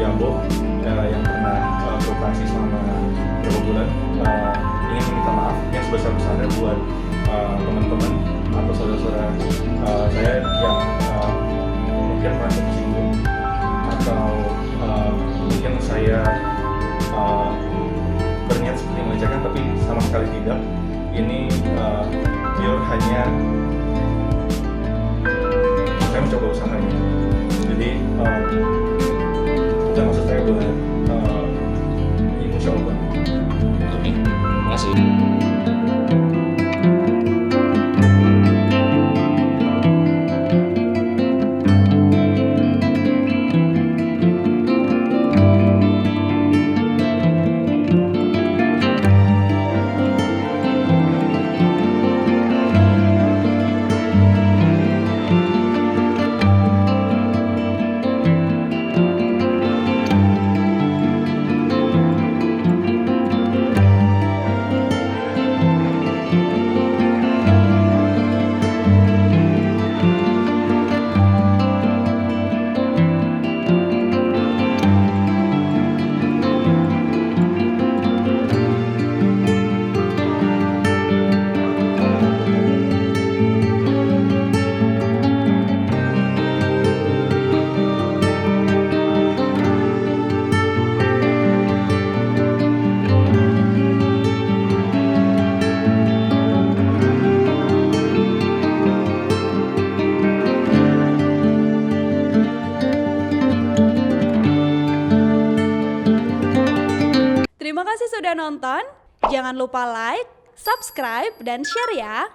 Jambo yang pernah beroperasi selama beberapa bulan ingin meminta maaf yang sebesar-besarnya buat teman-teman atau saudara-saudara saya yang mungkin merasa tersinggung atau mungkin saya berniat seperti melecehkan, tapi sama sekali tidak. Ini pure hanya saya mencoba usahanya. Jadi bukan maksud saya buat emosional banget. Oke, makasih. Terima kasih sudah nonton. Jangan lupa like, subscribe, dan share ya.